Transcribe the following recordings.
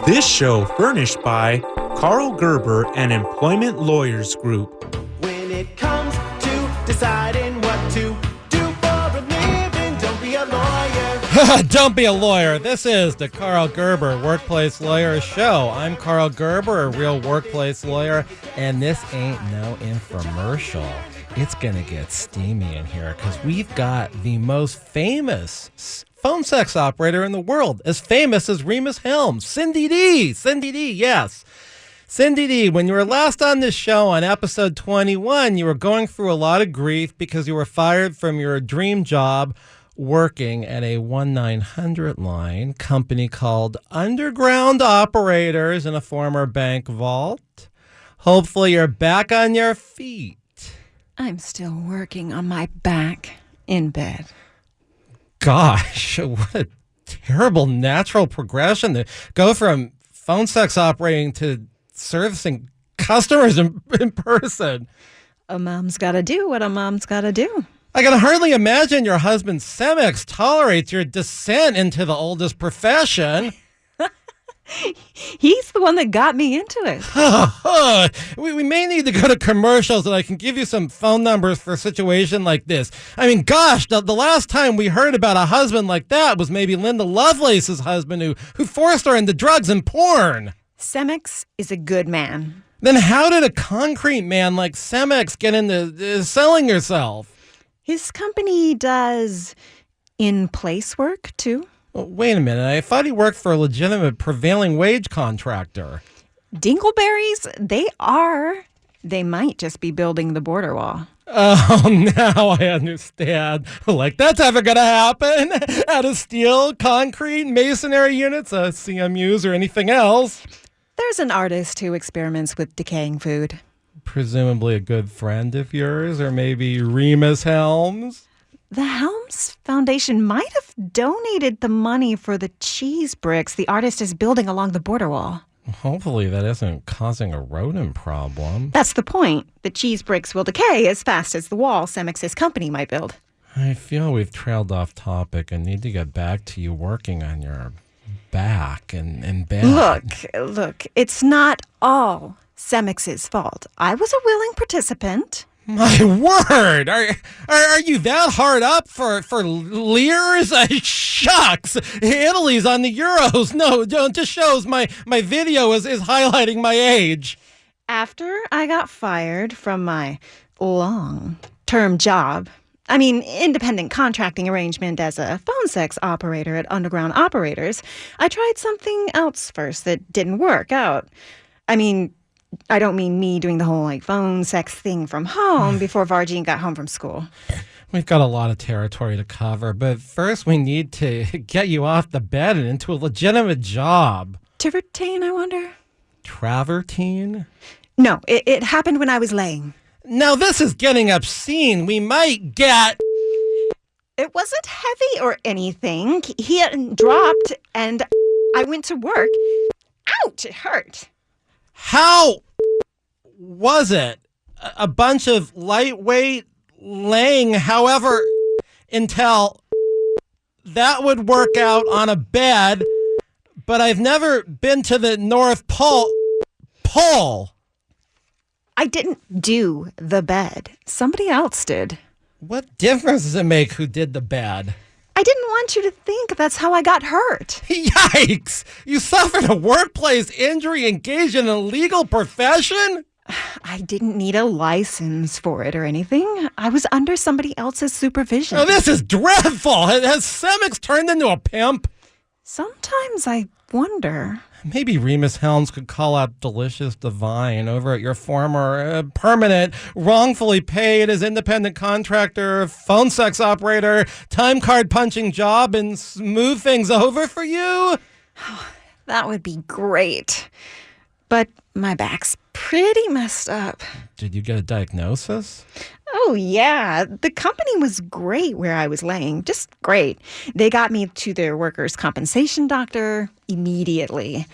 This show furnished by Karl Gerber and Employment Lawyers Group. When it comes to deciding what to do for a living, don't be a lawyer. Don't be a lawyer. This is the Karl Gerber Workplace Lawyer Show. I'm Karl Gerber, a real workplace lawyer, and this ain't no infomercial. It's going to get steamy in here because we've got the most famous phone sex operator in the world, as famous as Rhemus Helm, Cindy D. Cindy D, yes. Cindy D, when you were last on this show on episode 21, you were going through a lot of grief because you were fired from your dream job working at a 1-900 line company called Underground Operators in a former bank vault. Hopefully you're back on your feet. I'm still working on my back in bed. Gosh, what a terrible natural progression to go from phone sex operating to servicing customers in person. A mom's got to do what a mom's got to do. I can hardly imagine your husband Semex tolerates your descent into the oldest profession. He's the one that got me into it. We may need to go to commercials and I can give you some phone numbers for a situation like this. I mean, gosh, the last time we heard about a husband like that was maybe Linda Lovelace's husband who forced her into drugs and porn. Semex is a good man. Then how did a concrete man like Semex get into selling yourself? His company does in-place work, too. Well, wait a minute. I thought he worked for a legitimate prevailing wage contractor. Dingleberries, they are. They might just be building the border wall. Oh, now I understand. Like, that's ever going to happen? Out of steel, concrete, masonry units, CMUs, or anything else? There's an artist who experiments with decaying food. Presumably a good friend of yours, or maybe Rhemus Helm's? The Helms Foundation might have donated the money for the cheese bricks the artist is building along the border wall. Hopefully that isn't causing a rodent problem. That's the point. The cheese bricks will decay as fast as the wall Semex's company might build. I feel we've trailed off topic and need to get back to you working on your back and bed. Look, it's not all Semex's fault. I was a willing participant. My word! Are you that hard up for Lears? Shucks! Italy's on the Euros. No, it just shows my video is highlighting my age. After I got fired from my long-term job, independent contracting arrangement as a phone sex operator at Underground Operators, I tried something else first that didn't work out. I don't mean me doing the whole phone sex thing from home before Vargine got home from school. We've got a lot of territory to cover, but first we need to get you off the bed and into a legitimate job. Tivertine, I wonder? Travertine? No, it happened when I was laying. Now this is getting obscene. We might get... It wasn't heavy or anything. He hadn't dropped, and I went to work. Ouch, it hurt. How was it? A bunch of lightweight laying, however, until that would work out on a bed, but I've never been to the North Pole. I didn't do the bed. Somebody else did. What difference does it make who did the bed? I didn't want you to think that's how I got hurt. Yikes! You suffered a workplace injury engaged in a legal profession? I didn't need a license for it or anything. I was under somebody else's supervision. Oh, this is dreadful! Has Semex turned into a pimp? Sometimes I wonder. Maybe Rhemus Helms could call out Delicious Divine over at your former permanent, wrongfully paid as independent contractor, phone sex operator, time card punching job and smooth things over for you? That would be great. But my back's pretty messed up. Did you get a diagnosis? Oh, yeah. The company was great where I was laying. Just great. They got me to their workers' compensation doctor immediately.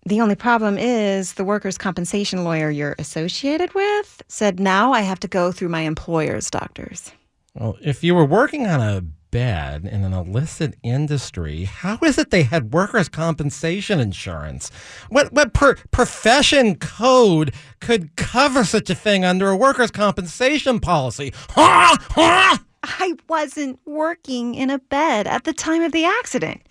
The only problem is the workers' compensation lawyer you're associated with said now I have to go through my employer's doctors. Well, if you were working on a bed in an illicit industry, how is it they had workers' compensation insurance? What profession code could cover such a thing under a workers' compensation policy? I wasn't working in a bed at the time of the accident.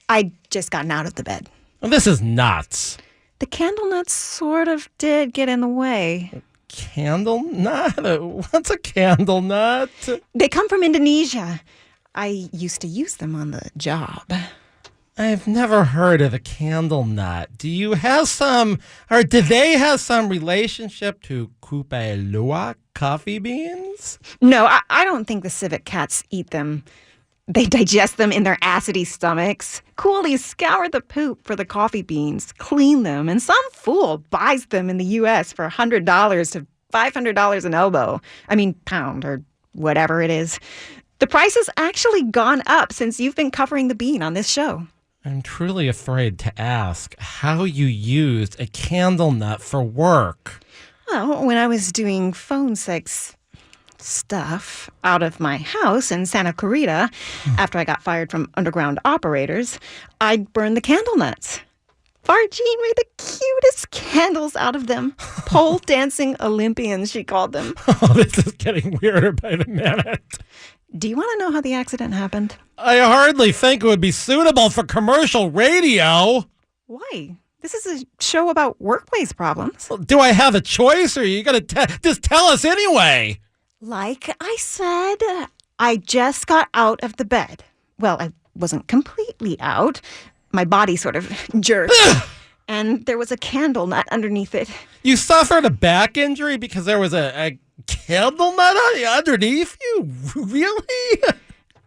I'd just gotten out of the bed. This is nuts. The candle nuts sort of did get in the way. Candle nut? What's a candle nut? They come from Indonesia. I used to use them on the job. I've never heard of a candle nut. Do you have some, or do they have some relationship to Kupe Luwak coffee beans? No, I don't think the civet cats eat them. They digest them in their acidy stomachs, coolly scour the poop for the coffee beans, clean them, and some fool buys them in the U.S. for $100 to $500 an elbow. I mean, pound or whatever it is. The price has actually gone up since you've been covering the bean on this show. I'm truly afraid to ask how you used a candle nut for work. Well, when I was doing phone sex stuff out of my house in Santa Clarita, after I got fired from underground operators, I'd burn the candle nuts. Vargine made the cutest candles out of them. Pole dancing Olympians, she called them. Oh, this is getting weirder by the minute. Do you want to know how the accident happened? I hardly think it would be suitable for commercial radio. Why? This is a show about workplace problems. Do I have a choice, or are you going to just tell us anyway? Like I said, I just got out of the bed. Well, I wasn't completely out. My body sort of jerked. And there was a candle nut underneath it. You suffered a back injury because there was a candle nut underneath you? Really?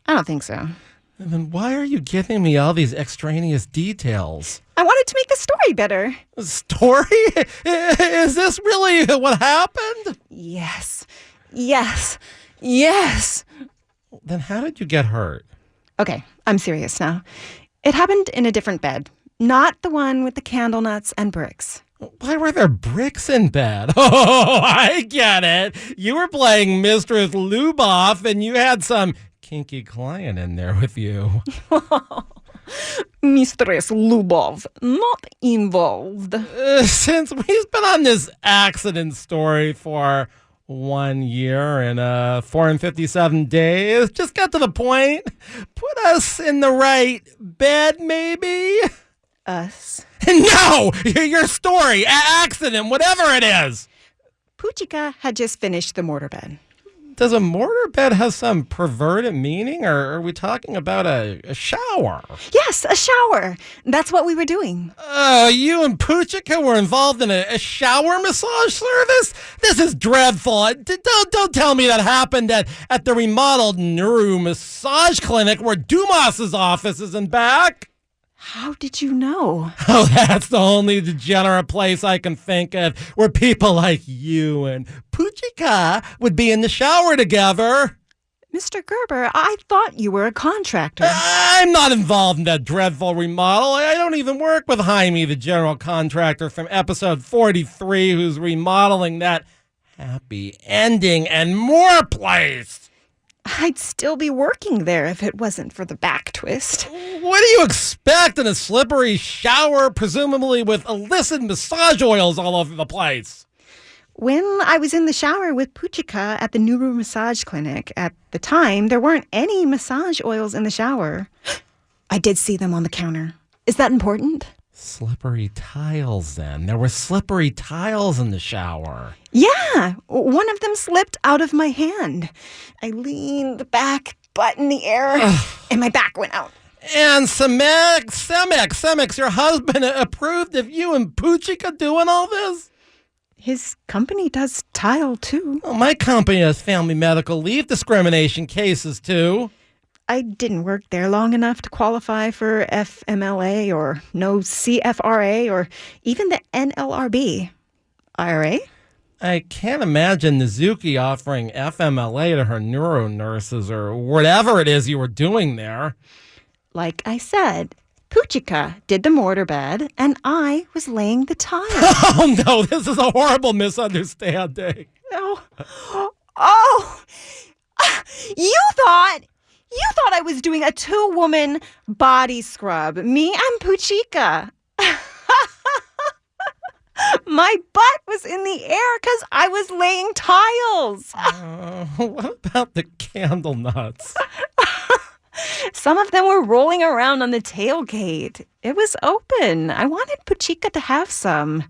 I don't think so. And then why are you giving me all these extraneous details? I wanted to make the story better. Story? Is this really what happened? Yes. Yes. Yes. Then how did you get hurt? Okay, I'm serious now. It happened in a different bed, not the one with the candle nuts and bricks. Why were there bricks in bed? Oh, I get it. You were playing Mistress Lubov and you had some kinky client in there with you. Mistress Lubov, not involved. Since we've been on this accident story for 1 year and 457 days, just get to the point. Put us in the right bed, maybe? Us? No! Your story, accident, whatever it is. Puchika had just finished the mortar bed. Does a mortar bed have some perverted meaning, or are we talking about a shower? Yes, a shower. That's what we were doing. You and Puchika were involved in a shower massage service? This is dreadful. Don't tell me that happened at the remodeled Nuru massage clinic where Dumas's office is in back. How did you know? Oh, that's the only degenerate place I can think of where people like you and Puchika would be in the shower together. Mr. Gerber, I thought you were a contractor. I'm not involved in that dreadful remodel. I don't even work with Jaime, the general contractor from episode 43, who's remodeling that happy ending and more place. I'd still be working there if it wasn't for the back twist. What do you expect in a slippery shower, presumably with illicit massage oils all over the place? When I was in the shower with Puchika at the Nuru massage clinic, at the time, there weren't any massage oils in the shower. I did see them on the counter. Is that important? Slippery tiles, then. There were slippery tiles in the shower. Yeah, one of them slipped out of my hand. I leaned back, butt in the air, and my back went out. And Semix, your husband approved of you and Puchika doing all this? His company does tile, too. Well, my company has family medical leave discrimination cases, too. I didn't work there long enough to qualify for FMLA or no CFRA or even the NLRB. IRA? I can't imagine Nizuki offering FMLA to her neuro nurses or whatever it is you were doing there. Like I said, Puchika did the mortar bed and I was laying the tile. Oh no, this is a horrible misunderstanding. No. Oh! You thought You thought I was doing a 2-woman body scrub. Me and Puchika. My butt was in the air because I was laying tiles. What about the candle nuts? Some of them were rolling around on the tailgate. It was open. I wanted Puchika to have some.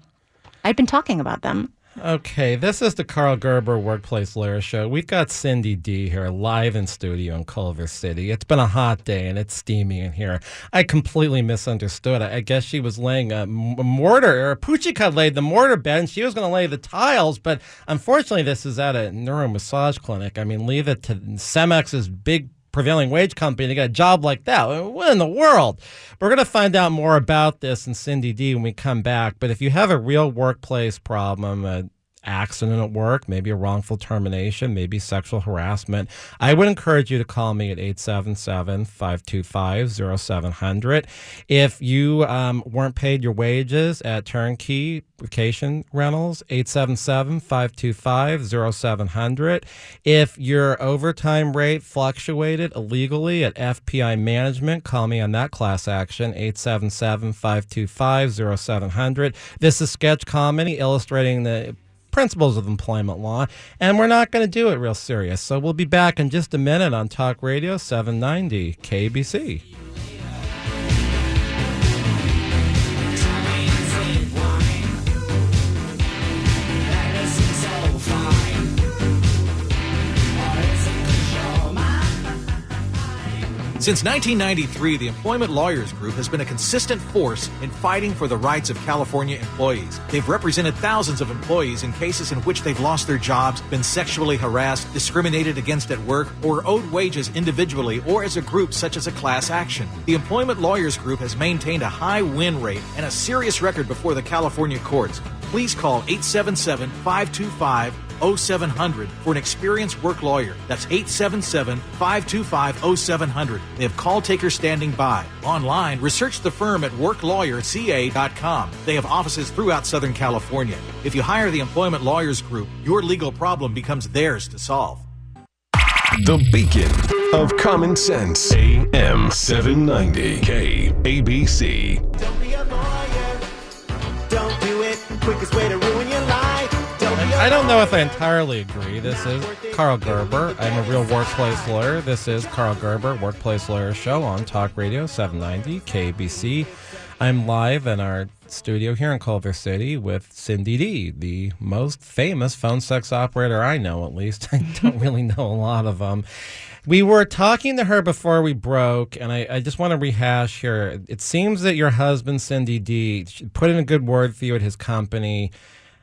I'd been talking about them. Okay, this is the Karl Gerber Workplace Lawyer Show. We've got Cindy D here live in studio in Culver City. It's been a hot day and it's steamy in here. I completely misunderstood. I guess she was laying a mortar, or Puchika laid the mortar bed and she was going to lay the tiles, but unfortunately this is at a neuro massage clinic. I mean, leave it to Cemex's big prevailing wage company to get a job like that. What in the world? We're going to find out more about this in Cindy D when we come back. But if you have a real workplace problem, an accident at work, maybe a wrongful termination, maybe sexual harassment, I would encourage you to call me at 877-525-0700. If you weren't paid your wages at Turnkey Vacation Rentals, 877-525-0700. If your overtime rate fluctuated illegally at FPI Management, call me on that class action, 877-525-0700. This is sketch comedy illustrating the principles of employment law, and we're not going to do it real serious. So we'll be back in just a minute on Talk Radio 790 KABC. Since 1993, the Employment Lawyers Group has been a consistent force in fighting for the rights of California employees. They've represented thousands of employees in cases in which they've lost their jobs, been sexually harassed, discriminated against at work, or owed wages individually or as a group such as a class action. The Employment Lawyers Group has maintained a high win rate and a serious record before the California courts. Please call 877-525-0700 for an experienced work lawyer. That's 877-525-0700. They have call takers standing by. Online, research the firm at worklawyerca.com. They have offices throughout Southern California. If you hire the Employment Lawyers Group, your legal problem becomes theirs to solve. The beacon of common sense. AM 790 KABC. Don't be a lawyer. Don't do it. Quickest way to ruin your life. I don't know if I entirely agree. This is Karl Gerber. I'm a real workplace lawyer. This is Karl Gerber, Workplace Lawyer Show on Talk Radio 790 KABC. I'm live in our studio here in Culver City with Cindy D, the most famous phone sex operator I know, at least. I don't really know a lot of them. We were talking to her before we broke, and I just want to rehash here. It seems that your husband, Cindy D, put in a good word for you at his company.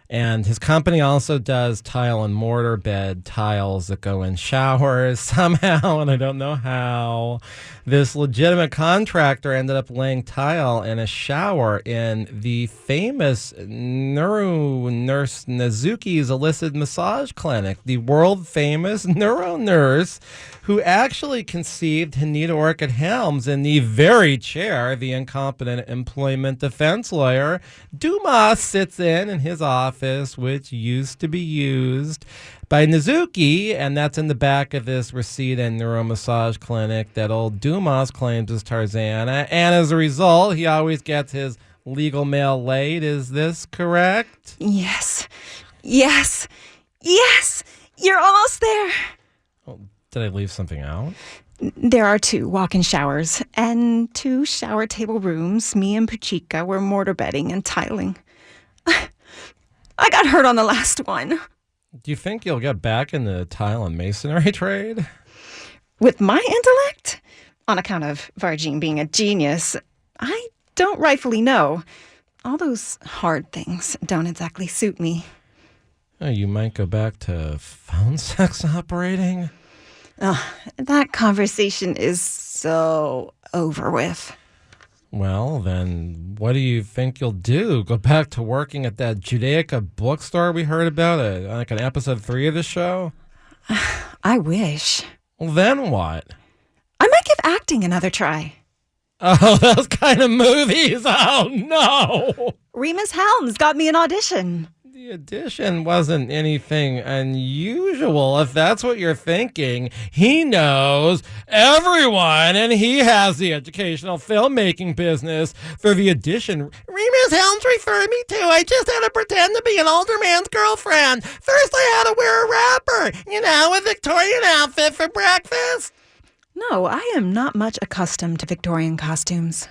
And his company also does tile and mortar bed tiles that go in showers somehow, and I don't know how. This legitimate contractor ended up laying tile in a shower in the famous Nuru Nurse Nazuki's illicit massage clinic, the world-famous neuro nurse who actually conceived Hanita Orchid Helms in the very chair the incompetent employment defense lawyer Dumas sits in his office, which used to be used by Nazuki, and that's in the back of this Reseda neuromassage clinic that old Dumas claims is Tarzana, and as a result, he always gets his legal mail late. Is this correct? Yes. Yes. Yes. You're almost there. Oh, did I leave something out? There are 2 walk-in showers and 2 shower table rooms. Me and Puchika were mortar bedding and tiling. I got hurt on the last one. Do you think you'll get back in the tile and masonry trade? With my intellect? On account of Vargine being a genius, I don't rightfully know. All those hard things don't exactly suit me. Oh, you might go back to phone sex operating? That conversation is so over with. Well, then, what do you think you'll do? Go back to working at that Judaica bookstore we heard about, like on episode 3 of the show? I wish. Well, then what? I might give acting another try. Oh, those kind of movies? Oh, no! Rhemus Helm's got me an audition. The addition wasn't anything unusual, if that's what you're thinking. He knows everyone, and he has the educational filmmaking business for the addition. Rhemus Helm's referring me to. I just had to pretend to be an older man's girlfriend. First, I had to wear a wrapper, a Victorian outfit for breakfast. No, I am not much accustomed to Victorian costumes.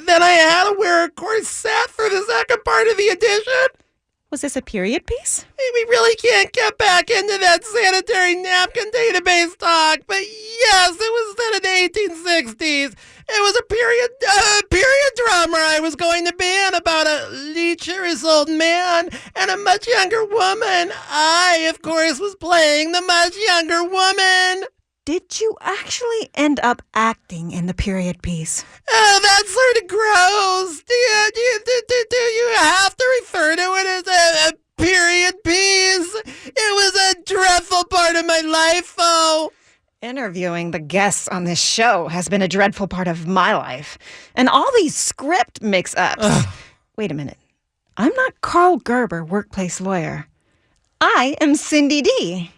Then I had to wear a corset for the second part of the addition. Was this a period piece? We really can't get back into that sanitary napkin database talk, but yes, it was set in the 1860s. It was a period drama I was going to be in about a lecherous old man and a much younger woman. I, of course, was playing the much younger woman. Did you actually end up acting in the period piece? Oh, that's sort of gross. Do you have to refer to it as a period piece? It was a dreadful part of my life, though. Interviewing the guests on this show has been a dreadful part of my life. And all these script mix-ups. Wait a minute. I'm not Karl Gerber, workplace lawyer. I am Cindy D.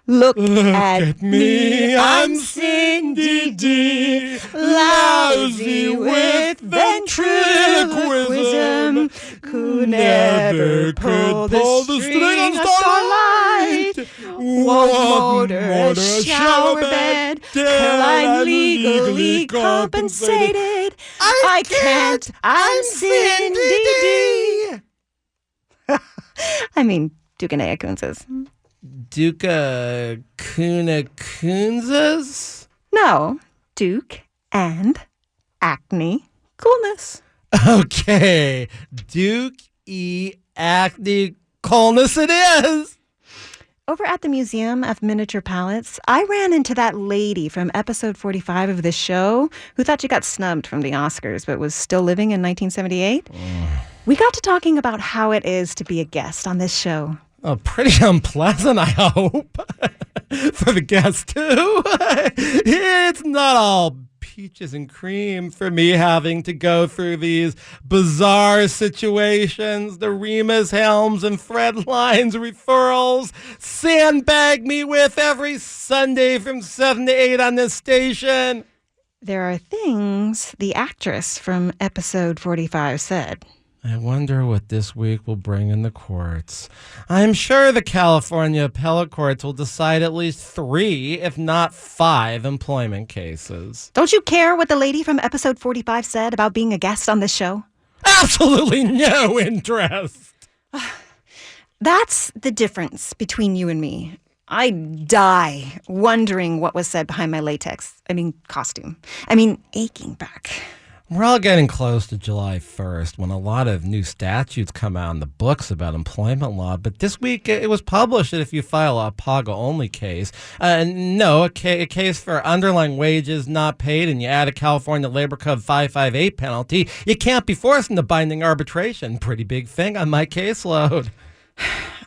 Look at me, I'm Cindy D, lousy with ventriloquism, who never pulled the string of starlight, walk motor, a shower bed, till I'm legally compensated. I can't, I'm Cindy D. I mean, Duganea Kunzes. Duca Kuna Kunzas? No, Duke and acne coolness. Okay, Duke E. Acne coolness it is. Over at the Museum of Miniature Palettes, I ran into that lady from episode 45 of this show who thought she got snubbed from the Oscars but was still living in 1978. We got to talking about how it is to be a guest on this show. Oh, pretty unpleasant, I hope. For the guests, too. It's not all peaches and cream for me having to go through these bizarre situations. The Rhemus Helms and Fred Lines referrals sandbag me with every Sunday from 7 to 8 on this station. There are things the actress from episode 45 said. I wonder what this week will bring in the courts. I'm sure the California appellate courts will decide at least 3, if not 5, employment cases. Don't you care what the lady from episode 45 said about being a guest on this show? Absolutely no interest. That's the difference between you and me. I die wondering what was said behind my costume. Aching back. We're all getting close to July 1st when a lot of new statutes come out in the books about employment law. But this week it was published that if you file a PAGA-only case, a case for underlying wages not paid, and you add a California Labor Code 558 penalty, you can't be forced into binding arbitration. Pretty big thing on my caseload.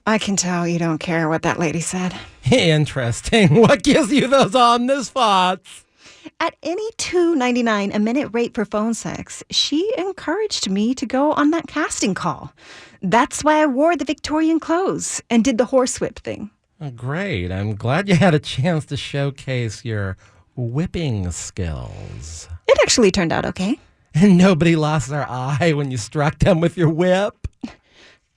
I can tell you don't care what that lady said. Interesting. What gives you those ominous thoughts? At any $2.99 a minute rate for phone sex, she encouraged me to go on that casting call. That's why I wore the Victorian clothes and did the horsewhip thing. Oh, great. I'm glad you had a chance to showcase your whipping skills. It actually turned out okay. And nobody lost their eye when you struck them with your whip?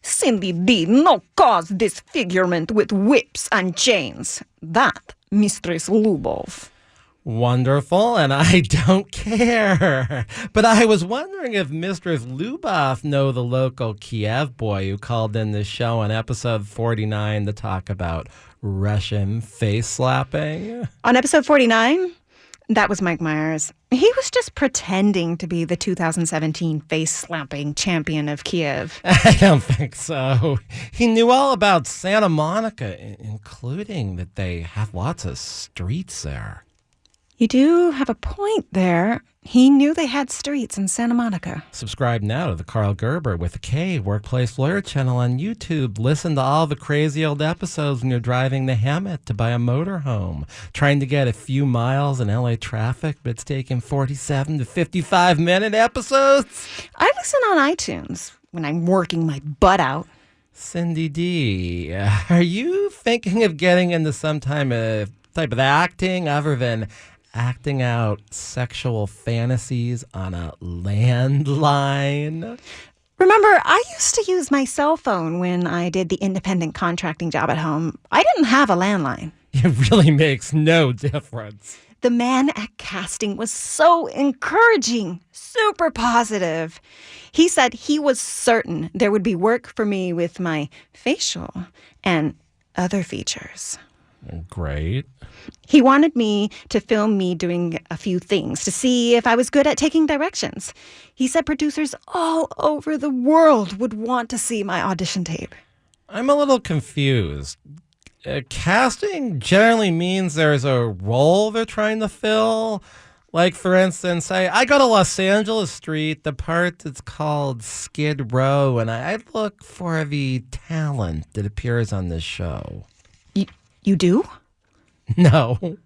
Cindy did not cause disfigurement with whips and chains. That, Mistress Lubov. Wonderful, and I don't care. But I was wondering if Mistress Lubov know the local Kiev boy who called in this show on episode 49 to talk about Russian face slapping. On episode 49, that was Mike Myers. He was just pretending to be the 2017 face slapping champion of Kiev. I don't think so. He knew all about Santa Monica, including that they have lots of streets there. You do have a point there. He knew they had streets in Santa Monica. Subscribe now to the Karl Gerber with a K Workplace Lawyer channel on YouTube. Listen to all the crazy old episodes when you're driving the Hammett to buy a motorhome. Trying to get a few miles in LA traffic, but it's taking 47 to 55-minute episodes. I listen on iTunes when I'm working my butt out. Cindy D, are you thinking of getting into some type of acting other than acting out sexual fantasies on a landline? Remember, I used to use my cell phone when I did the independent contracting job at home. I didn't have a landline. It really makes no difference. The man at casting was so encouraging, super positive. He said he was certain there would be work for me with my facial and other features. Great. He wanted me to film me doing a few things to see if I was good at taking directions. He said producers all over the world would want to see my audition tape. I'm a little confused. Casting generally means there's a role they're trying to fill. Like, for instance, say, I go to Los Angeles Street, the part that's called Skid Row, and I look for the talent that appears on this show. You do? No.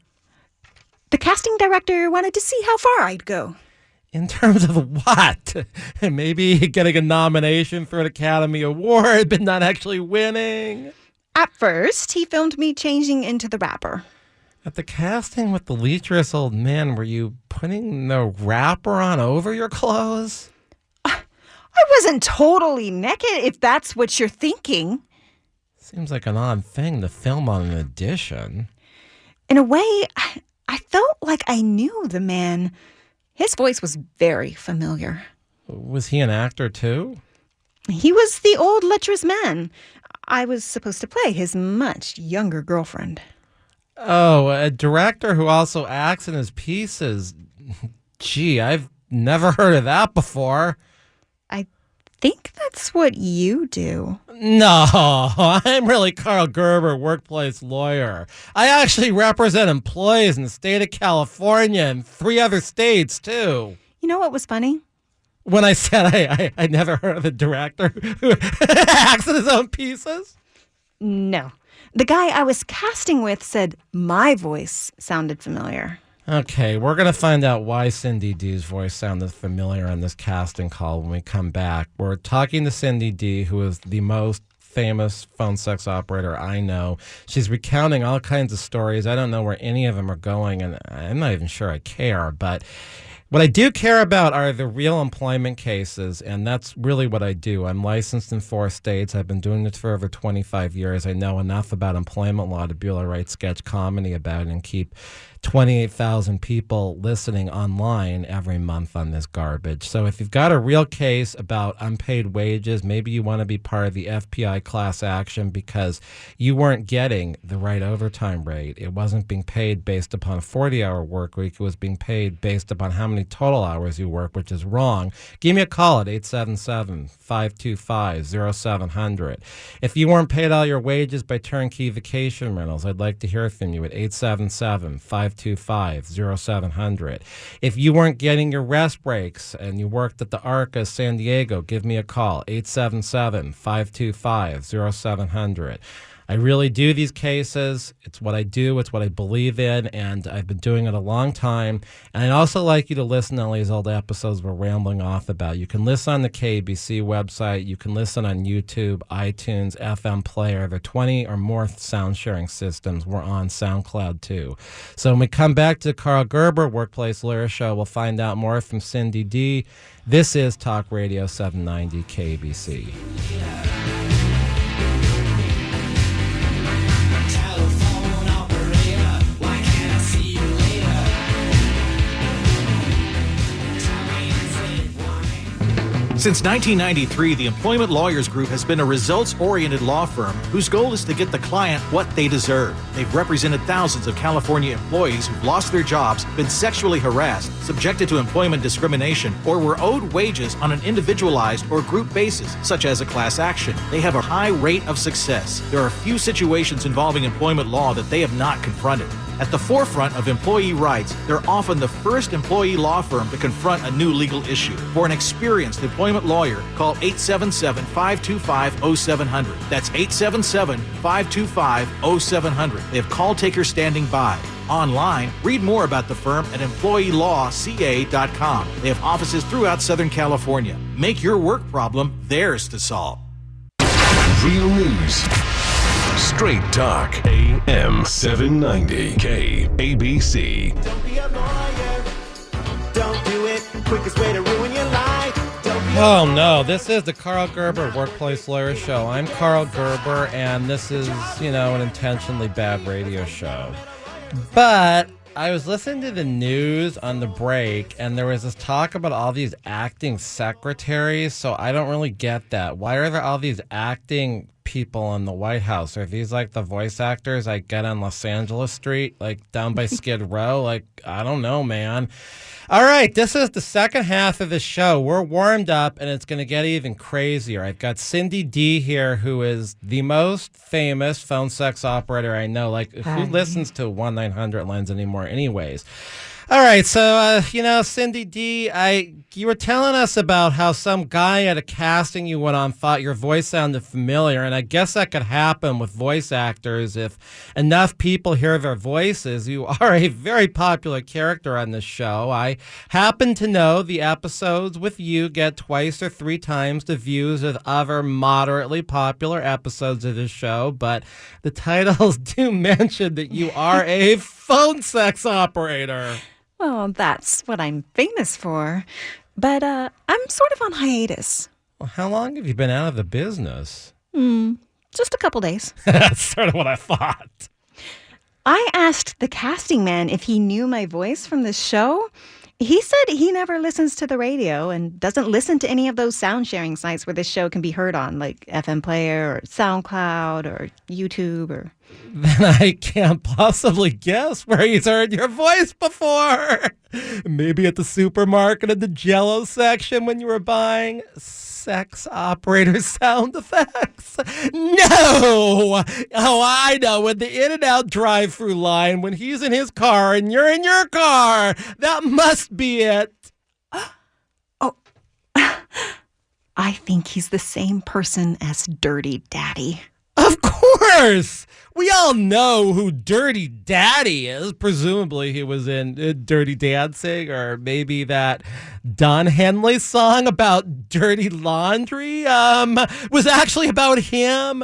The casting director wanted to see how far I'd go. In terms of what? Maybe getting a nomination for an Academy Award, but not actually winning? At first, he filmed me changing into the wrapper. At the casting with the lecherous old man, were you putting the wrapper on over your clothes? I wasn't totally naked, if that's what you're thinking. Seems like an odd thing to film on an audition. In a way, I felt like I knew the man. His voice was very familiar. Was he an actor too? He was the old lecherous man. I was supposed to play his much younger girlfriend. Oh, a director who also acts in his pieces. Gee, I've never heard of that before. I think that's what you do. No, I'm really Karl Gerber, workplace lawyer. I actually represent employees in the state of California and 3 other states, too. You know what was funny? When I said I never heard of a director who acts in his own pieces? No. The guy I was casting with said my voice sounded familiar. Okay, we're going to find out why Cindy D's voice sounded familiar on this casting call when we come back. We're talking to Cindy D, who is the most famous phone sex operator I know. She's recounting all kinds of stories. I don't know where any of them are going, and I'm not even sure I care, but what I do care about are the real employment cases, and that's really what I do. I'm licensed in 4 states. I've been doing this for over 25 years. I know enough about employment law to be able to write sketch comedy about it and keep 28,000 people listening online every month on this garbage. So if you've got a real case about unpaid wages, maybe you want to be part of the FPI class action because you weren't getting the right overtime rate. It wasn't being paid based upon a 40-hour work week. It was being paid based upon how many total hours you work, which is wrong. Give me a call at 877-525-0700. If you weren't paid all your wages by turnkey vacation rentals, I'd like to hear from you at 877-525-0700. If you weren't getting your rest breaks and you worked at the Arca San Diego, give me a call, 877-525-0700. I really do these cases. It's what I do. It's what I believe in, and I've been doing it a long time. And I'd also like you to listen to all these old episodes we're rambling off about. You can listen on the KABC website. You can listen on YouTube, iTunes, FM Player. There are 20 or more sound sharing systems. We're on SoundCloud, too. So when we come back to the Karl Gerber Workplace Lawyer Show, we'll find out more from Cindy D. This is Talk Radio 790 KABC. Since 1993, the Employment Lawyers Group has been a results-oriented law firm whose goal is to get the client what they deserve. They've represented thousands of California employees who've lost their jobs, been sexually harassed, subjected to employment discrimination, or were owed wages on an individualized or group basis, such as a class action. They have a high rate of success. There are few situations involving employment law that they have not confronted. At the forefront of employee rights, they're often the first employee law firm to confront a new legal issue. For an experienced employment lawyer, call 877-525-0700. That's 877-525-0700. They have call takers standing by. Online, read more about the firm at employeelawca.com. They have offices throughout Southern California. Make your work problem theirs to solve. Real news. Straight talk. AM 790. KABC. Don't be a lawyer. Don't do it. Quickest way to ruin your life. Don't be a Oh no, this is the Karl Gerber Workplace Lawyer Show. I'm Karl Gerber, and this is, an intentionally bad radio show. But I was listening to the news on the break, and there was this talk about all these acting secretaries, so I don't really get that. Why are there all these acting people in the White House? Are these like the voice actors I get on Los Angeles Street, like down by Skid Row? Like, I don't know, man. All right, this is the second half of the show. We're warmed up, and it's going to get even crazier. I've got Cindy D here, who is the most famous phone sex operator I know. Like, who listens to 1-900-LENS anymore anyways? All right, so, Cindy D, you were telling us about how some guy at a casting you went on thought your voice sounded familiar, and I guess that could happen with voice actors if enough people hear their voices. You are a very popular character on this show. I happen to know the episodes with you get twice or three times the views of other moderately popular episodes of this show, but the titles do mention that you are a phone sex operator. Well, that's what I'm famous for. But I'm sort of on hiatus. Well, how long have you been out of the business? Just a couple days. That's sort of what I thought. I asked the casting man if he knew my voice from the show. He said he never listens to the radio and doesn't listen to any of those sound sharing sites where this show can be heard on, like FM Player or SoundCloud or YouTube or... Then I can't possibly guess where he's heard your voice before. Maybe at the supermarket in the Jell-O section when you were buying sex operator sound effects. No! Oh, I know. With the In-N-Out drive-through line, when he's in his car and you're in your car. That must be it. Oh, I think he's the same person as Dirty Daddy. Of course! We all know who Dirty Daddy is. Presumably he was in Dirty Dancing, or maybe that Don Henley song about dirty laundry was actually about him.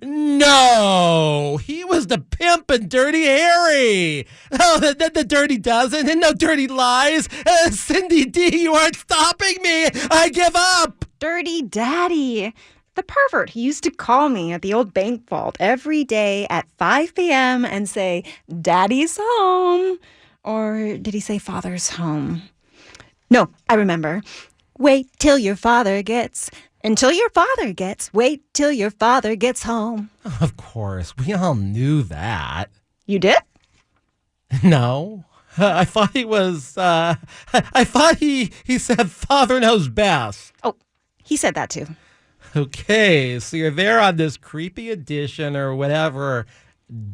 No! He was the pimp in Dirty Harry! Oh, the Dirty Dozen and no Dirty Lies! Cindy D, you aren't stopping me! I give up! Dirty Daddy! The pervert, he used to call me at the old bank vault every day at 5 p.m. and say, Daddy's home. Or did he say father's home? No, I remember. Wait till your father gets, until your father gets, wait till your father gets home. Of course, we all knew that. You did? No. I thought he was, I thought he said father knows best. Oh, he said that too. Okay, so you're there on this creepy edition or whatever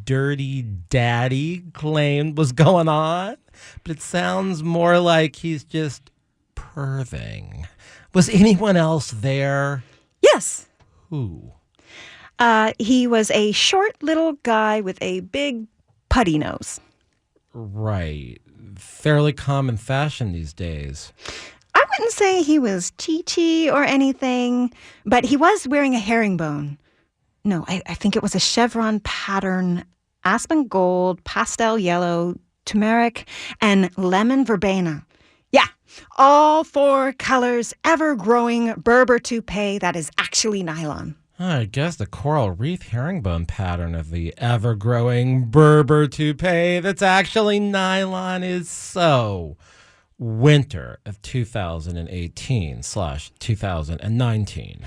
Dirty Daddy claimed was going on, but it sounds more like he's just perving. Was anyone else there? Yes. Who? He was a short little guy with a big putty nose. Right. Fairly common fashion these days. I wouldn't say he was Chi-Chi or anything, but he was wearing a herringbone. No, I think it was a chevron pattern, aspen gold, pastel yellow, turmeric, and lemon verbena. Yeah, all four colors, ever-growing Berber toupee that is actually nylon. I guess the coral wreath herringbone pattern of the ever-growing Berber toupee that's actually nylon is so... winter of 2018/2019.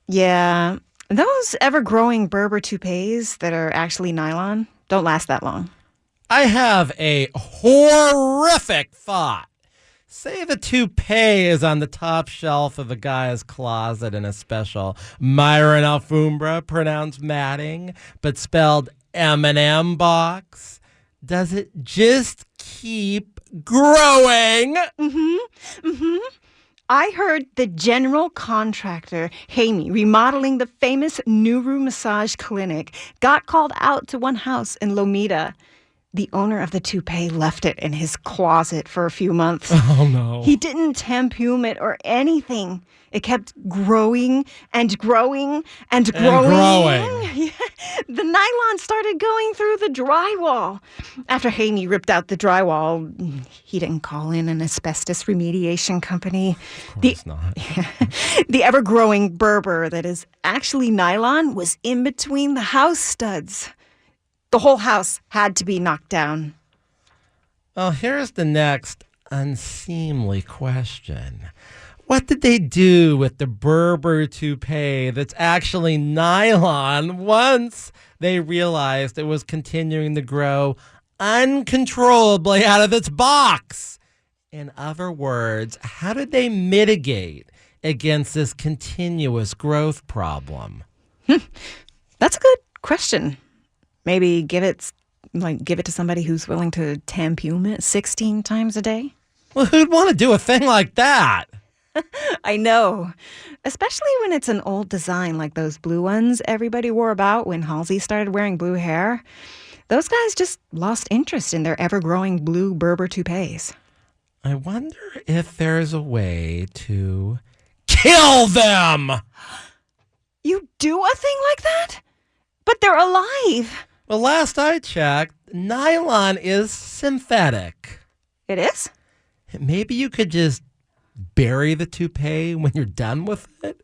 Yeah, those ever-growing Berber toupees that are actually nylon don't last that long. I have a horrific thought. Say the toupee is on the top shelf of a guy's closet in a special Myron Alfombra, pronounced matting, but spelled M&M box. Does it just keep growing? I heard the general contractor, Hamey, remodeling the famous Nuru massage clinic, got called out to one house in Lomita. The owner of the toupee left it in his closet for a few months. Oh, no. He didn't tampume it or anything. It kept growing and growing and growing. growing. The nylon started going through the drywall. After Haney ripped out the drywall, he didn't call in an asbestos remediation company. Of course not. The ever-growing Berber that is actually nylon was in between the house studs. The whole house had to be knocked down. Well, here's the next unseemly question. What did they do with the Berber toupee that's actually nylon once they realized it was continuing to grow uncontrollably out of its box? In other words, how did they mitigate against this continuous growth problem? That's a good question. Maybe give it to somebody who's willing to tampume it 16 times a day? Well, who'd want to do a thing like that? I know. Especially when it's an old design like those blue ones everybody wore about when Halsey started wearing blue hair. Those guys just lost interest in their ever-growing blue Berber toupees. I wonder if there's a way to kill them. You do a thing like that? But they're alive. Well, last I checked, nylon is synthetic. It is? Maybe you could just bury the toupee when you're done with it?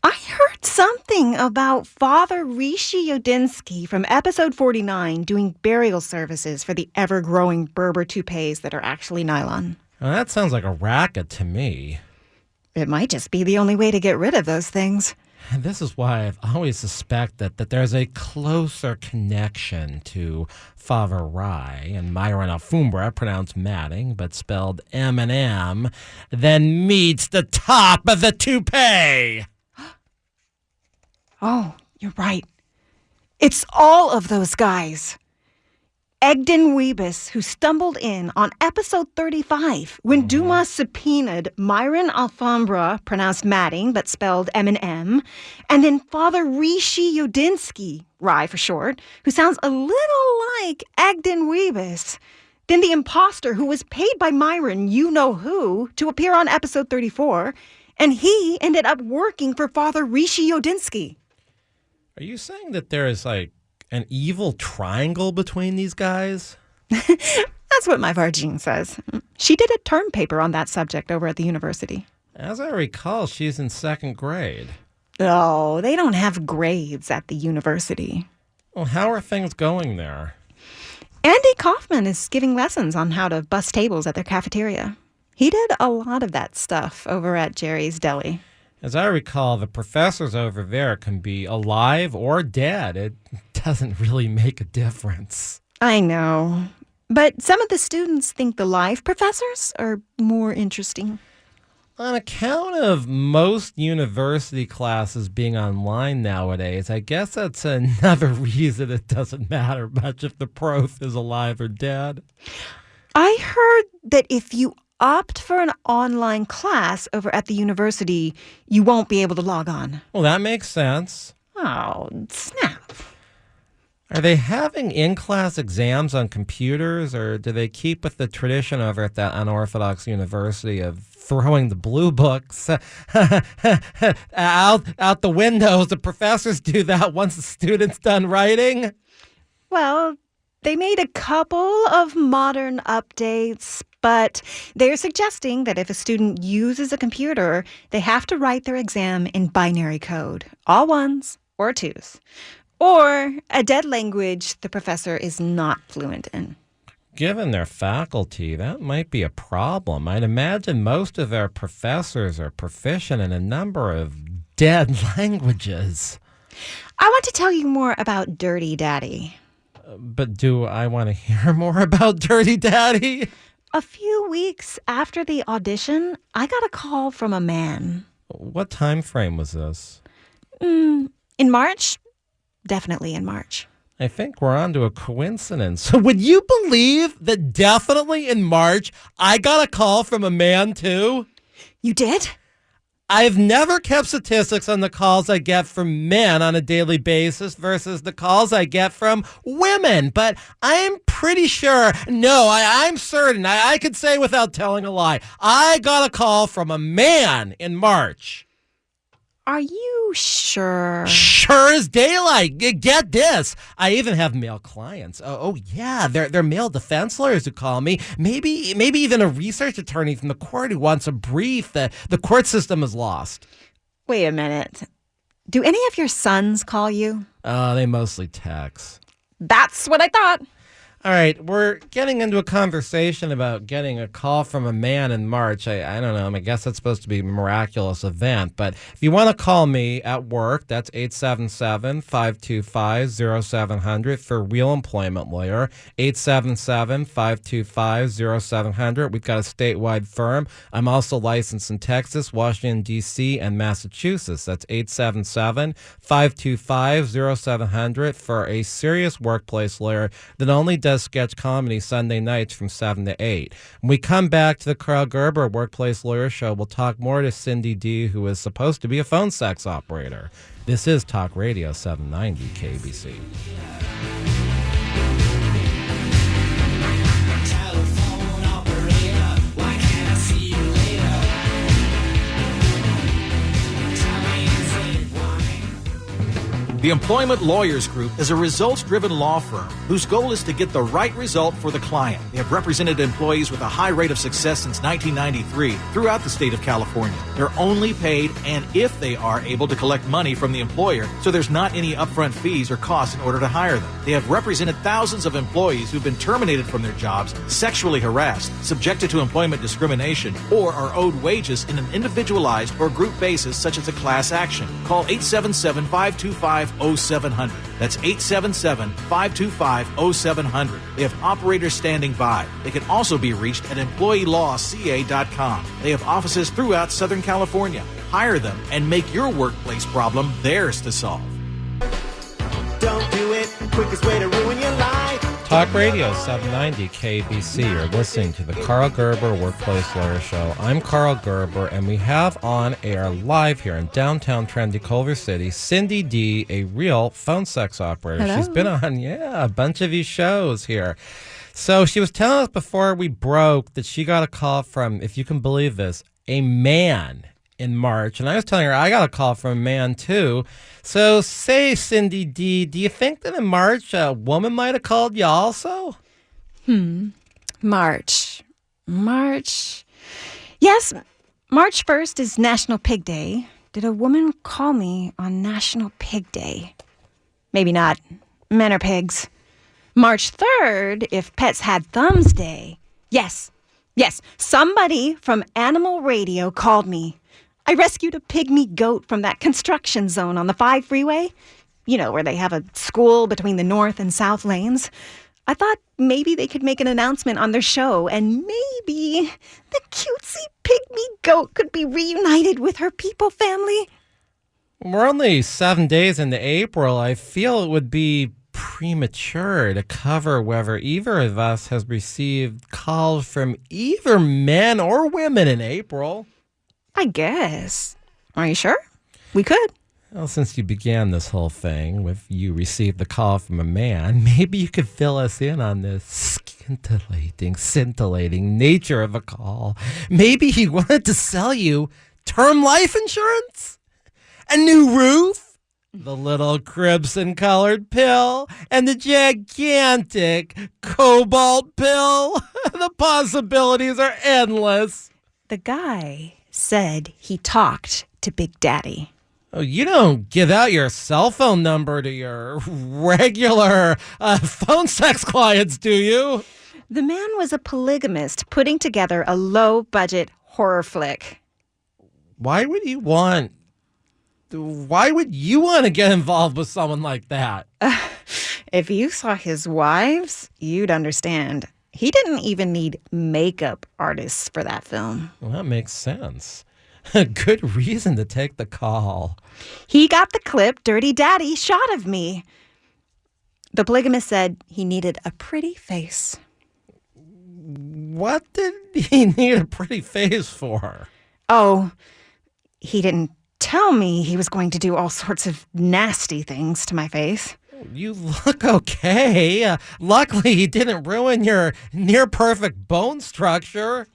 I heard something about Father Rishi Yodinsky from episode 49 doing burial services for the ever-growing Berber toupees that are actually nylon. Well, that sounds like a racket to me. It might just be the only way to get rid of those things. And this is why I've always suspected that there's a closer connection to Father Rye and Myron Alfumbra, pronounced Matting, but spelled M&M, than meets the top of the toupee. Oh, you're right. It's all of those guys. Egdon Weebus, who stumbled in on episode 35 when Dumas subpoenaed Myron Alfombra, pronounced Matting but spelled M&M, and then Father Rishi Yodinsky, Rye for short, who sounds a little like Egdon Weebus. Then the imposter who was paid by Myron, you-know-who, to appear on episode 34, and he ended up working for Father Rishi Yodinsky. Are you saying that there is, like, an evil triangle between these guys? That's what my Vargine says. She did a term paper on that subject over at the university. As I recall, she's in second grade. Oh, they don't have grades at the university. Well, how are things going there? Andy Kaufman is giving lessons on how to bus tables at their cafeteria. He did a lot of that stuff over at Jerry's Deli. As I recall, the professors over there can be alive or dead. It doesn't really make a difference. I know. But some of the students think the live professors are more interesting. On account of most university classes being online nowadays, I guess that's another reason it doesn't matter much if the prof is alive or dead. I heard that if you opt for an online class over at the university, you won't be able to log on. Well, that makes sense. Oh, snap. Are they having in-class exams on computers, or do they keep with the tradition over at that unorthodox university of throwing the blue books out the windows? The professors do that once the student's done writing? Well, they made a couple of modern updates, but they're suggesting that if a student uses a computer, they have to write their exam in binary code, all ones or twos, or a dead language the professor is not fluent in. Given their faculty, that might be a problem. I'd imagine most of their professors are proficient in a number of dead languages. I want to tell you more about Dirty Daddy. But do I want to hear more about Dirty Daddy? A few weeks after the audition, I got a call from a man. What time frame was this? In March? Definitely in March. I think we're on to a coincidence. Would you believe that definitely in March, I got a call from a man too? You did? I've never kept statistics on the calls I get from men on a daily basis versus the calls I get from women, but I'm pretty sure, I'm certain, I could say without telling a lie, I got a call from a man in March. Are you sure? Sure as daylight. Get this. I even have male clients. Oh yeah, they're male defense lawyers who call me. Maybe even a research attorney from the court who wants a brief that the court system is lost. Wait a minute. Do any of your sons call you? They mostly text. That's what I thought. All right, we're getting into a conversation about getting a call from a man in March. I don't know. I guess that's supposed to be a miraculous event. But if you want to call me at work, that's 877-525-0700 for Real Employment Lawyer, 877-525-0700. We've got a statewide firm. I'm also licensed in Texas, Washington, D.C., and Massachusetts. That's 877-525-0700 for a serious workplace lawyer that only does sketch comedy Sunday nights from 7 to 8. When we come back to the Karl Gerber Workplace Lawyer Show, we'll talk more to Cindy D., who is supposed to be a phone sex operator. This is Talk Radio 790 KABC. The Employment Lawyers Group is a results-driven law firm whose goal is to get the right result for the client. They have represented employees with a high rate of success since 1993 throughout the state of California. They're only paid and if they are able to collect money from the employer, so there's not any upfront fees or costs in order to hire them. They have represented thousands of employees who've been terminated from their jobs, sexually harassed, subjected to employment discrimination, or are owed wages in an individualized or group basis such as a class action. Call 877-525-0700. That's 877-525-0700. They have operators standing by. They can also be reached at employeelawca.com. They have offices throughout Southern California. Hire them and make your workplace problem theirs to solve. Don't do it. Quickest way to ruin your life. Talk Radio 790 KABC. You're listening to the Karl Gerber Workplace Lawyer Show. I'm Karl Gerber, and we have on air live here in downtown trendy Culver City, Cindy D., a real phone sex operator. Hello. She's been on, a bunch of these shows here. So she was telling us before we broke that she got a call from, if you can believe this, a man in March. And I was telling her I got a call from a man too. So say, Cindy D., do you think that in March a woman might have called you also? March. Yes, March 1st is National Pig Day. Did a woman call me on National Pig Day? Maybe not. Men are pigs. March 3rd, if pets had thumbs day. Yes, somebody from Animal Radio called me. I rescued a pygmy goat from that construction zone on the 5 freeway. You know, where they have a school between the north and south lanes. I thought maybe they could make an announcement on their show, and maybe the cutesy pygmy goat could be reunited with her people family. We're only 7 days into April. I feel it would be premature to cover whether either of us has received calls from either men or women in April. I guess. Are you sure? We could. Well, since you began this whole thing with you received the call from a man, maybe you could fill us in on this scintillating nature of a call. Maybe he wanted to sell you term life insurance, a new roof, the little crimson-colored pill, and the gigantic cobalt pill. The possibilities are endless. The guy said he talked to Big Daddy. Oh, you don't give out your cell phone number to your regular phone sex clients, do you? The man was a polygamist putting together a low-budget horror flick. Why would you want to get involved with someone like that? If you saw his wives, you'd understand. He didn't even need makeup artists for that film. Well, that makes sense. A good reason to take the call. He got the clip Dirty Daddy shot of me. The polygamist said he needed a pretty face. What did he need a pretty face for? Oh, he didn't tell me he was going to do all sorts of nasty things to my face. You look okay. Luckily, he didn't ruin your near-perfect bone structure.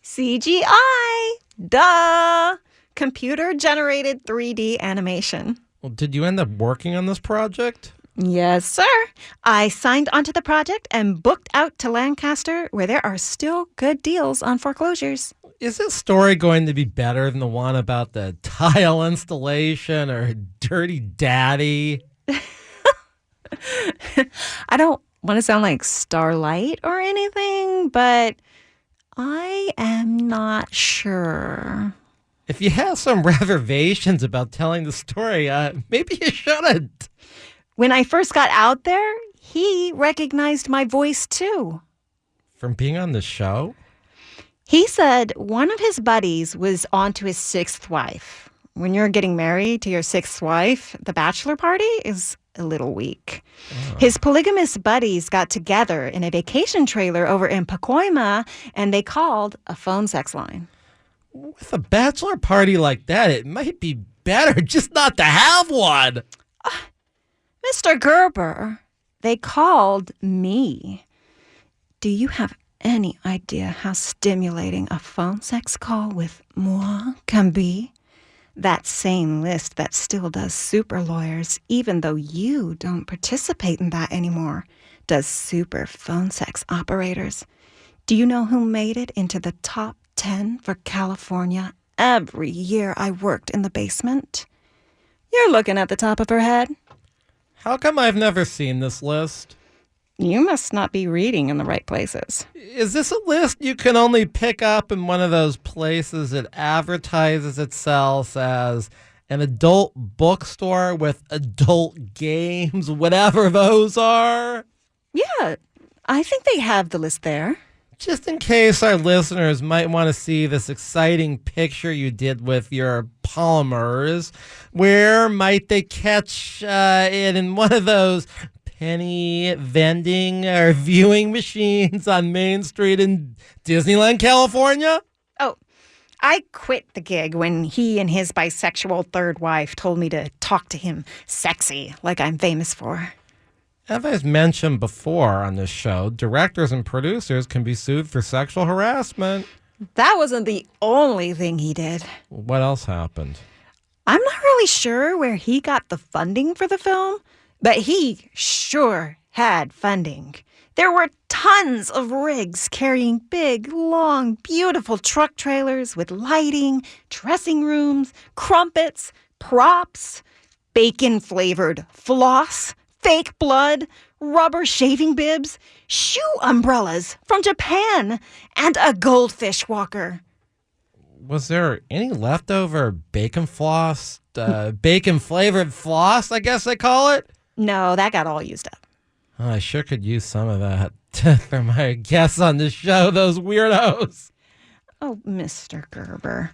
CGI! Duh! Computer-generated 3D animation. Well, did you end up working on this project? Yes, sir. I signed onto the project and booked out to Lancaster, where there are still good deals on foreclosures. Is this story going to be better than the one about the tile installation or Dirty Daddy? I don't want to sound like Starlight or anything, but I am not sure. If you have some reservations about telling the story, maybe you shouldn't. When I first got out there, he recognized my voice too. From being on the show? He said one of his buddies was on to his sixth wife. When you're getting married to your sixth wife, the bachelor party is a little weak. Oh. His polygamist buddies got together in a vacation trailer over in Pacoima, and they called a phone sex line. With a bachelor party like that, it might be better just not to have one. Mr. Gerber, they called me. Do you have any idea how stimulating a phone sex call with moi can be? That same list that still does super lawyers, even though you don't participate in that anymore, does super phone sex operators. Do you know who made it into the top 10 for California every year I worked in the basement? You're looking at the top of her head. How come I've never seen this list? You must not be reading in the right places. Is this a list you can only pick up in one of those places that advertises itself as an adult bookstore with adult games, whatever those are? Yeah, I think they have the list there. Just in case our listeners might want to see this exciting picture you did with your polymers, where might they catch it in one of those penny vending or viewing machines on Main Street in Disneyland, California? Oh, I quit the gig when he and his bisexual third wife told me to talk to him sexy, like I'm famous for. As I've mentioned before on this show, directors and producers can be sued for sexual harassment. That wasn't the only thing he did. What else happened? I'm not really sure where he got the funding for the film, but he sure had funding. There were tons of rigs carrying big, long, beautiful truck trailers with lighting, dressing rooms, crumpets, props, bacon-flavored floss, fake blood, rubber shaving bibs, shoe umbrellas from Japan, and a goldfish walker. Was there any leftover bacon floss, bacon-flavored floss, I guess they call it? No, that got all used up. Oh, I sure could use some of that for my guests on the show, those weirdos. Oh, Mr. Gerber,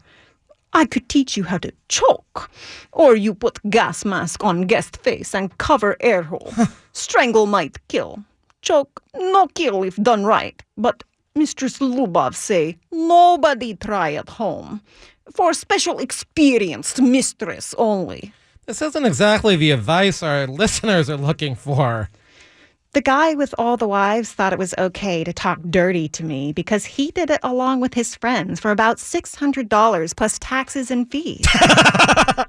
I could teach you how to choke. Or you put gas mask on guest face and cover air hole. Strangle might kill. Choke, no kill if done right. But Mistress Lubov say, nobody try at home. For special experienced mistress only. This isn't exactly the advice our listeners are looking for. The guy with all the wives thought it was okay to talk dirty to me because he did it along with his friends for about $600 plus taxes and fees. My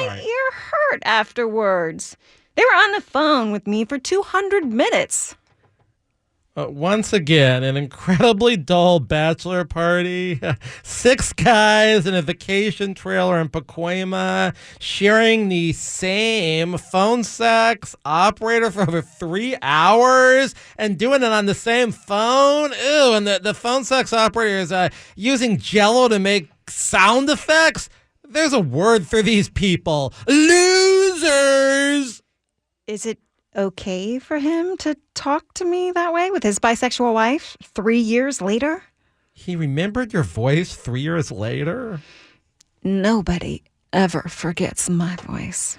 ear hurt afterwards. They were on the phone with me for 200 minutes. Once again, an incredibly dull bachelor party. 6 guys in a vacation trailer in Pacoima sharing the same phone sex operator for over 3 hours and doing it on the same phone. Ew, and the phone sex operator is using Jell-O to make sound effects. There's a word for these people. Losers! Is it okay for him to talk to me that way with his bisexual wife 3 years later? He remembered your voice 3 years later? Nobody ever forgets my voice.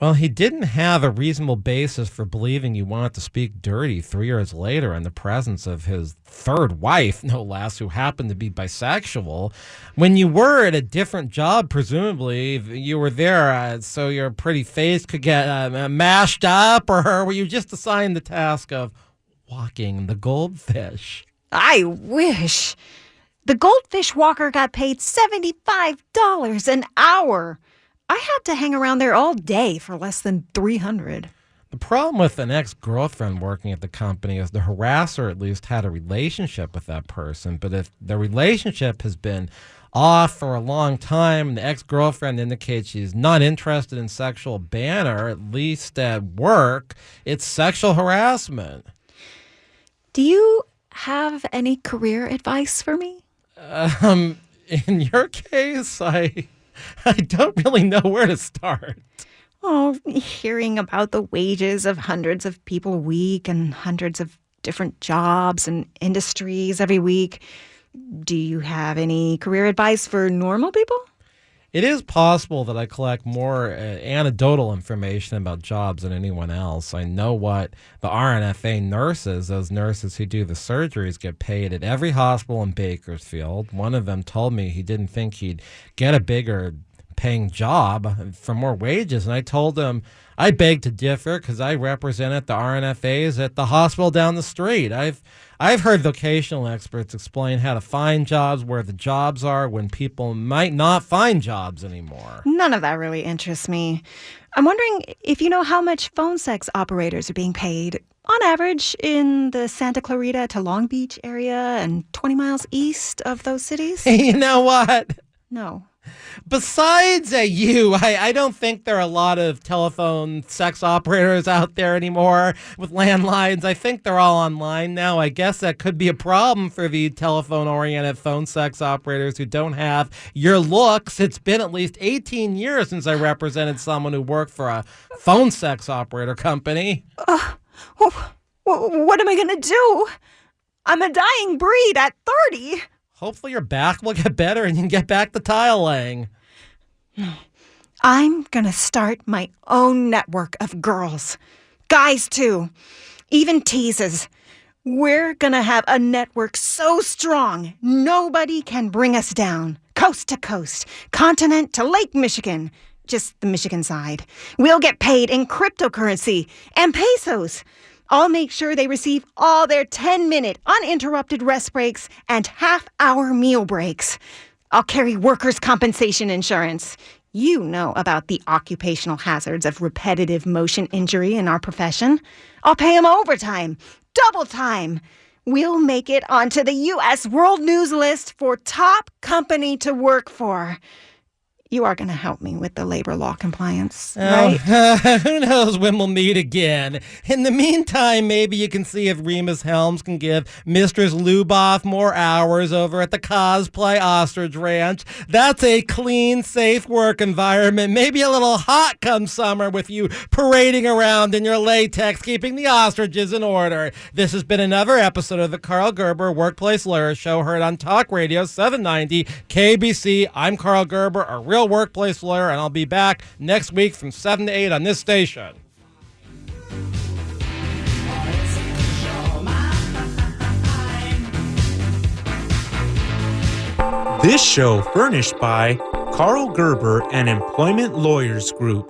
Well, he didn't have a reasonable basis for believing you wanted to speak dirty 3 years later in the presence of his third wife, no less, who happened to be bisexual. When you were at a different job, presumably, you were there so your pretty face could get mashed up, or were you just assigned the task of walking the goldfish? I wish. The goldfish walker got paid $75 an hour. I had to hang around there all day for less than $300. The problem with an ex-girlfriend working at the company is the harasser at least had a relationship with that person. But if the relationship has been off for a long time and the ex-girlfriend indicates she's not interested in sexual banter, at least at work, it's sexual harassment. Do you have any career advice for me? In your case, I don't really know where to start. Oh, hearing about the wages of hundreds of people a week and hundreds of different jobs and industries every week. Do you have any career advice for normal people? It is possible that I collect more anecdotal information about jobs than anyone else. I know what the RNFA nurses, those nurses who do the surgeries, get paid at every hospital in Bakersfield. One of them told me he didn't think he'd get a bigger paying job for more wages. And I told him I beg to differ because I represented the RNFAs at the hospital down the street. I've heard vocational experts explain how to find jobs, where the jobs are when people might not find jobs anymore. None of that really interests me. I'm wondering if you know how much phone sex operators are being paid on average in the Santa Clarita to Long Beach area and 20 miles east of those cities? You know what? No. Besides you, I don't think there are a lot of telephone sex operators out there anymore with landlines. I think they're all online now. I guess that could be a problem for the telephone-oriented phone sex operators who don't have your looks. It's been at least 18 years since I represented someone who worked for a phone sex operator company. What am I going to do? I'm a dying breed at 30. Hopefully your back will get better and you can get back to tile laying. I'm gonna start my own network of girls. Guys, too. Even teases. We're gonna have a network so strong, nobody can bring us down. Coast to coast, continent to Lake Michigan. Just the Michigan side. We'll get paid in cryptocurrency and pesos. I'll make sure they receive all their 10-minute uninterrupted rest breaks and half-hour meal breaks. I'll carry workers' compensation insurance. You know about the occupational hazards of repetitive motion injury in our profession. I'll pay them overtime, double time. We'll make it onto the U.S. World News list for top company to work for. You are going to help me with the labor law compliance, right? Who knows when we'll meet again. In the meantime, maybe you can see if Rhemus Helm can give Mistress Lubov more hours over at the Cosplay Ostrich Ranch. That's a clean, safe work environment. Maybe a little hot come summer with you parading around in your latex, keeping the ostriches in order. This has been another episode of the Karl Gerber Workplace Lawyer Show, heard on Talk Radio 790 KABC. I'm Karl Gerber, a real workplace lawyer, and I'll be back next week from 7 to 8 on this station. This show furnished by Karl Gerber and Employment Lawyers Group.